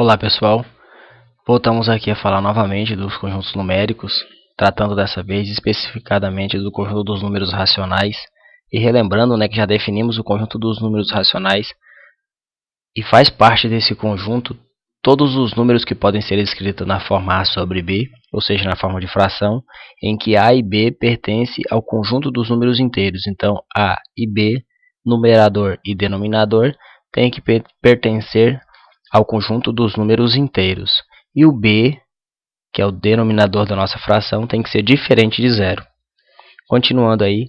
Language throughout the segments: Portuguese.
Olá pessoal, voltamos aqui a falar novamente dos conjuntos numéricos, tratando dessa vez especificadamente do conjunto dos números racionais e relembrando, que já definimos o conjunto dos números racionais e faz parte desse conjunto todos os números que podem ser escritos na forma A sobre B, ou seja, na forma de fração, em que A e B pertencem ao conjunto dos números inteiros. Então, A e B, numerador e denominador, têm que pertencer ao conjunto dos números inteiros. E o B, que é o denominador da nossa fração, tem que ser diferente de zero. Continuando aí,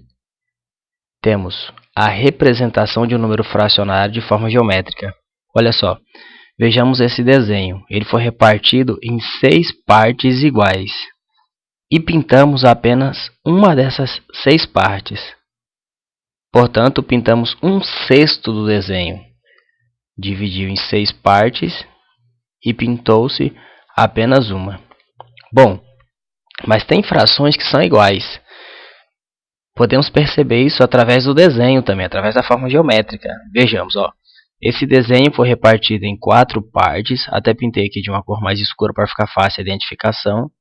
temos a representação de um número fracionário de forma geométrica. Olha só, vejamos esse desenho. Ele foi repartido em 6 partes iguais. E pintamos apenas uma dessas 6 partes. Portanto, pintamos 1/6 do desenho. Dividiu em 6 partes e pintou-se apenas uma. Bom, mas tem frações que são iguais. Podemos perceber isso através do desenho também, através da forma geométrica. Vejamos, esse desenho foi repartido em 4 partes. Até pintei aqui de uma cor mais escura para ficar fácil a identificação.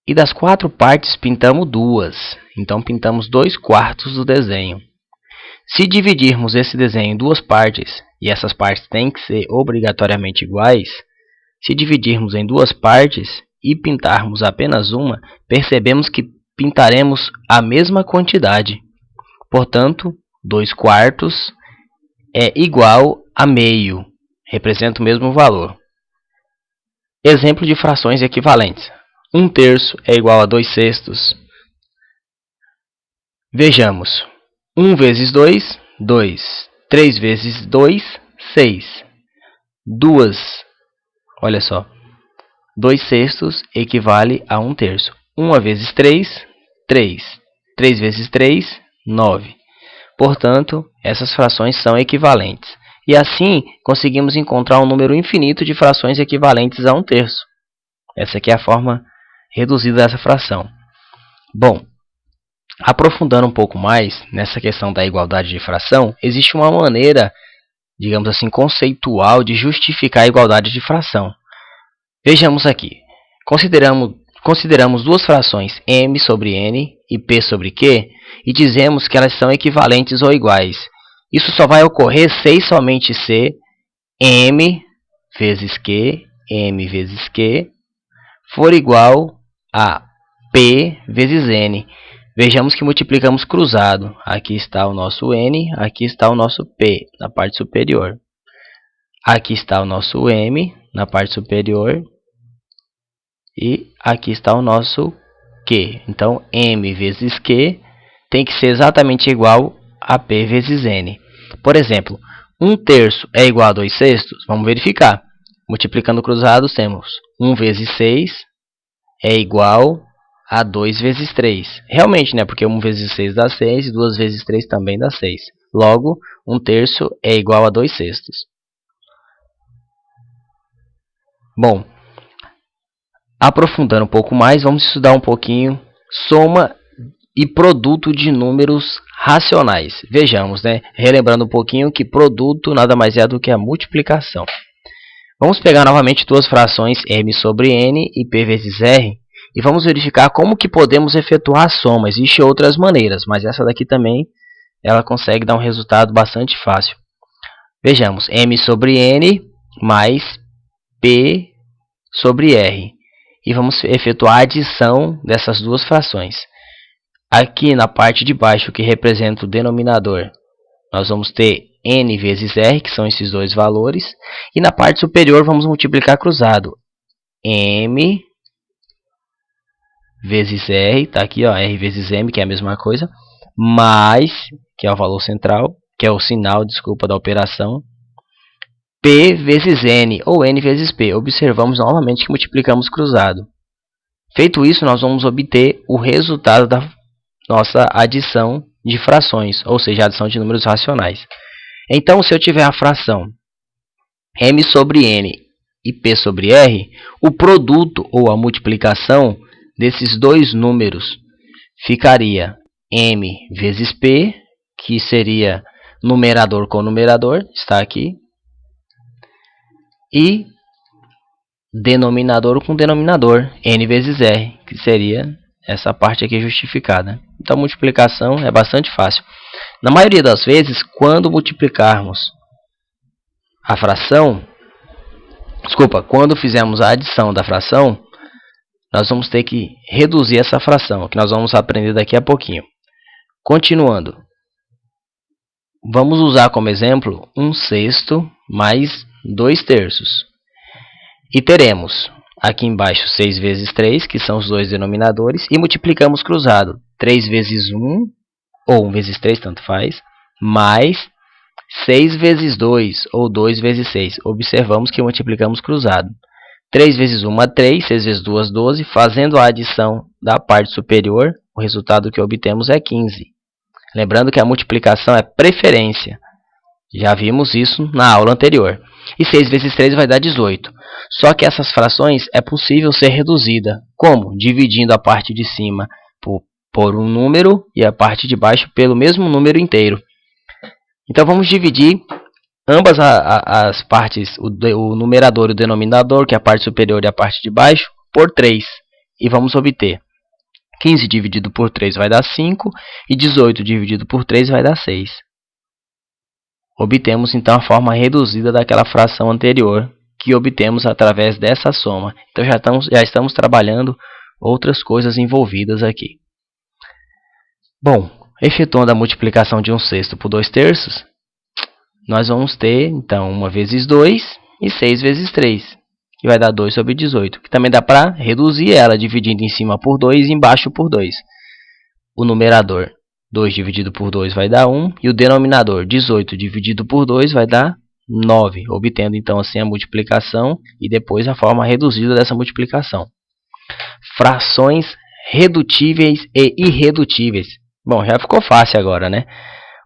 E das 4 partes pintamos 2. Então pintamos 2/4 do desenho. Se dividirmos esse desenho em 2 partes, e essas partes têm que ser obrigatoriamente iguais, se dividirmos em 2 partes e pintarmos apenas uma, percebemos que pintaremos a mesma quantidade. Portanto, 2/4 é igual a meio, representa o mesmo valor. Exemplo de frações equivalentes. 1/3 é igual a 2/6. Vejamos. 1 vezes 2, 2. 3 vezes 2, 6. 2, olha só, 2/6 equivale a 1/3. 1 vezes 3, 3. 3 vezes 3, 9. Portanto, essas frações são equivalentes. E assim, conseguimos encontrar um número infinito de frações equivalentes a 1/3. Essa aqui é a forma reduzida dessa fração. Bom, aprofundando um pouco mais nessa questão da igualdade de fração, existe uma maneira, digamos assim, conceitual de justificar a igualdade de fração. Vejamos aqui. Consideramos duas frações m sobre n e p sobre q e dizemos que elas são equivalentes ou iguais. Isso só vai ocorrer se e somente se m vezes q for igual a p vezes n. Vejamos que multiplicamos cruzado. Aqui está o nosso n, aqui está o nosso p na parte superior. Aqui está o nosso m na parte superior. E aqui está o nosso q. Então, m vezes q tem que ser exatamente igual a p vezes n. Por exemplo, 1/3 é igual a 2/6? Vamos verificar. Multiplicando cruzados, temos 1 vezes 6 é igual a 2 vezes 3. Realmente, porque 1 vezes 6 dá 6 e 2 vezes 3 também dá 6. Logo, 1/3 é igual a 2/6. Bom, aprofundando um pouco mais, vamos estudar um pouquinho soma e produto de números racionais. Vejamos, relembrando um pouquinho que produto nada mais é do que a multiplicação. Vamos pegar novamente duas frações m sobre n e p vezes r e vamos verificar como que podemos efetuar a soma. Existem outras maneiras, mas essa daqui também ela consegue dar um resultado bastante fácil. Vejamos, m sobre n mais p sobre r. E vamos efetuar a adição dessas duas frações. Aqui na parte de baixo, que representa o denominador, nós vamos ter n vezes r, que são esses dois valores. E na parte superior, vamos multiplicar cruzado. m vezes r, está aqui, r vezes m, que é a mesma coisa, mais, que é o valor central, que é o sinal, da operação, p vezes n, ou n vezes p. Observamos novamente que multiplicamos cruzado. Feito isso, nós vamos obter o resultado da nossa adição de frações, ou seja, a adição de números racionais. Então, se eu tiver a fração m sobre n e p sobre r, o produto ou a multiplicação desses dois números ficaria m vezes p, que seria numerador com numerador, está aqui, e denominador com denominador, n vezes r, que seria essa parte aqui justificada. Então, a multiplicação é bastante fácil. Na maioria das vezes, quando multiplicarmos a fração, quando fizermos a adição da fração, nós vamos ter que reduzir essa fração, que nós vamos aprender daqui a pouquinho. Continuando, vamos usar como exemplo 1/6 mais 2/3. E teremos aqui embaixo 6 vezes 3, que são os dois denominadores, e multiplicamos cruzado. 3 vezes 1, ou 1 vezes 3, tanto faz, mais 6 vezes 2, ou 2 vezes 6. Observamos que multiplicamos cruzado. 3 vezes 1 é 3, 6 vezes 2, 12. Fazendo a adição da parte superior, o resultado que obtemos é 15. Lembrando que a multiplicação é preferência. Já vimos isso na aula anterior. E 6 vezes 3 vai dar 18. Só que essas frações é possível ser reduzida. Como? Dividindo a parte de cima por um número e a parte de baixo pelo mesmo número inteiro. Então vamos dividir ambas as partes, o numerador e o denominador, que é a parte superior e a parte de baixo, por 3. E vamos obter 15 dividido por 3 vai dar 5 e 18 dividido por 3 vai dar 6. Obtemos então a forma reduzida daquela fração anterior, que obtemos através dessa soma. Então já estamos trabalhando outras coisas envolvidas aqui. Bom, efetuando a multiplicação de 1/6 por 2/3, nós vamos ter então 1 vezes 2 e 6 vezes 3, que vai dar 2 sobre 18, que também dá para reduzir ela dividindo em cima por 2 e embaixo por 2. O numerador 2 dividido por 2 vai dar 1, e o denominador 18 dividido por 2 vai dar 9, obtendo então assim a multiplicação e depois a forma reduzida dessa multiplicação. Frações redutíveis e irredutíveis. Bom, já ficou fácil agora, né?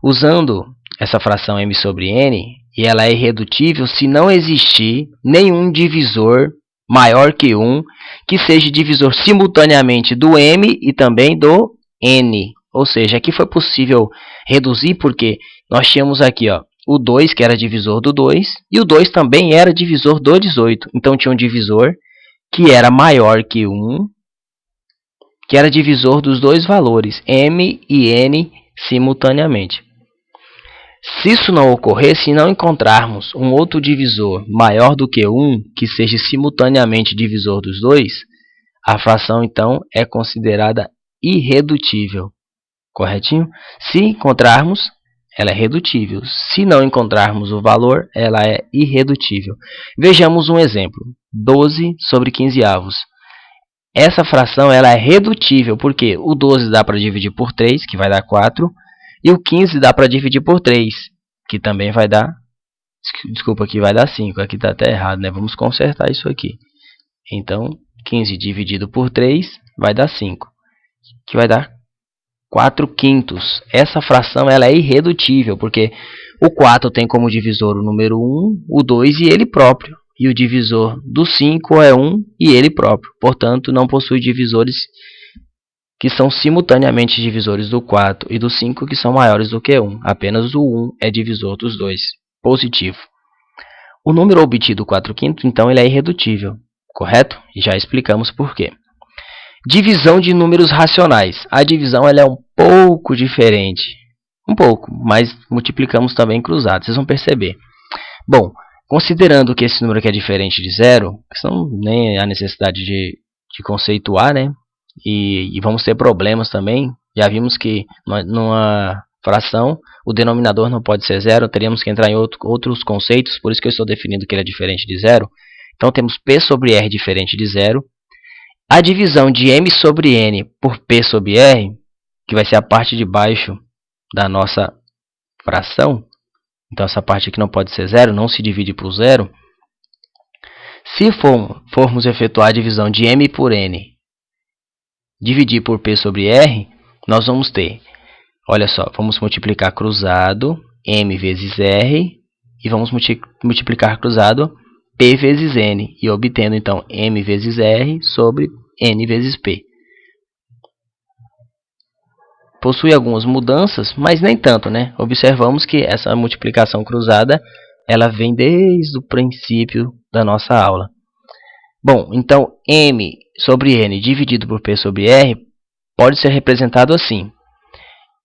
Usando essa fração m sobre n, e ela é irredutível se não existir nenhum divisor maior que 1, que seja divisor simultaneamente do m e também do n. Ou seja, aqui foi possível reduzir porque nós tínhamos aqui o 2, que era divisor do 2, e o 2 também era divisor do 18. Então tinha um divisor que era maior que 1, que era divisor dos dois valores, m e n, simultaneamente. Se isso não ocorrer, se não encontrarmos um outro divisor maior do que 1, que seja simultaneamente divisor dos dois, a fração então é considerada irredutível. Corretinho? Se encontrarmos, ela é redutível. Se não encontrarmos o valor, ela é irredutível. Vejamos um exemplo. 12 sobre 15avos. Essa fração ela é redutível, porque o 12 dá para dividir por 3, que vai dar 4. E o 15 dá para dividir por 3, que também vai dar... Desculpa, aqui vai dar 5. Aqui está até errado, né? Vamos consertar isso aqui. Então, 15 dividido por 3 vai dar 5, que vai dar 4/5. Essa fração ela é irredutível, porque o 4 tem como divisor o número 1, o 2 e ele próprio. E o divisor do 5 é 1 e ele próprio. Portanto, não possui divisores que são simultaneamente divisores do 4 e do 5, que são maiores do que 1. Apenas o 1 é divisor dos dois. Positivo. O número obtido 4/5, então, ele é irredutível. Correto? E já explicamos por quê. Divisão de números racionais. A divisão ela é um pouco diferente. Um pouco, mas multiplicamos também cruzado. Vocês vão perceber. Bom, considerando que esse número aqui é diferente de zero, senão nem há necessidade de conceituar, né? E vamos ter problemas também. Já vimos que numa fração o denominador não pode ser zero. Teríamos que entrar em outros conceitos. Por isso que eu estou definindo que ele é diferente de zero. Então temos P sobre R diferente de zero. A divisão de M sobre N por P sobre R, que vai ser a parte de baixo da nossa fração. Então essa parte aqui não pode ser zero, não se divide por zero. Se formos efetuar a divisão de M por N, dividir por P sobre R, nós vamos ter, olha só, vamos multiplicar cruzado M vezes R e vamos multiplicar cruzado P vezes N, e obtendo então M vezes R sobre N vezes P. Possui algumas mudanças, mas nem tanto, né? Observamos que essa multiplicação cruzada ela vem desde o princípio da nossa aula. Bom, então M sobre N dividido por P sobre R pode ser representado assim.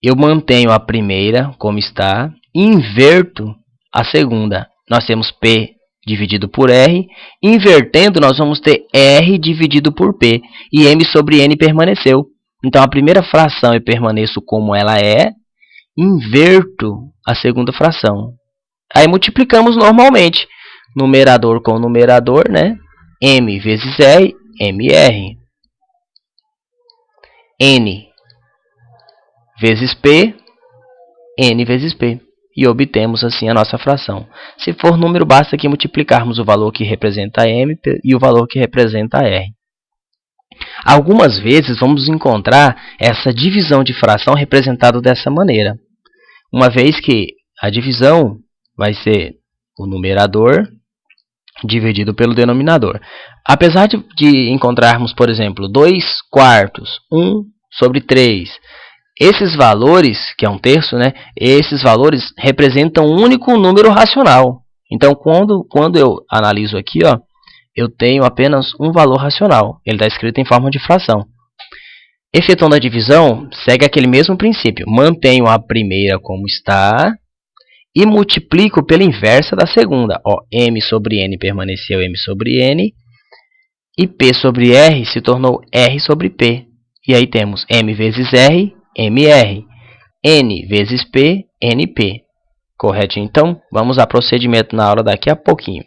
Eu mantenho a primeira como está, inverto a segunda. Nós temos P dividido por R. Invertendo, nós vamos ter R dividido por P. E M sobre N permaneceu. Então, a primeira fração eu permaneço como ela é. Inverto a segunda fração. Aí multiplicamos normalmente. Numerador com numerador, né? M vezes R, MR. N vezes P, N vezes P. E obtemos assim a nossa fração. Se for número, basta que multiplicarmos o valor que representa M e o valor que representa R. Algumas vezes vamos encontrar essa divisão de fração representada dessa maneira. Uma vez que a divisão vai ser o numerador dividido pelo denominador. Apesar de encontrarmos, por exemplo, 2 quartos, 1 sobre 3, esses valores, que é um terço, né? Esses valores representam um único número racional. Então, quando eu analiso aqui, ó, eu tenho apenas um valor racional. Ele está escrito em forma de fração. Efetuando a divisão, segue aquele mesmo princípio. Mantenho a primeira como está e multiplico pela inversa da segunda. Ó, M sobre N permaneceu M sobre N. E P sobre R se tornou R sobre P. E aí temos M vezes R, MR. N vezes P, NP. Correto? Então, vamos a procedimento na aula daqui a pouquinho.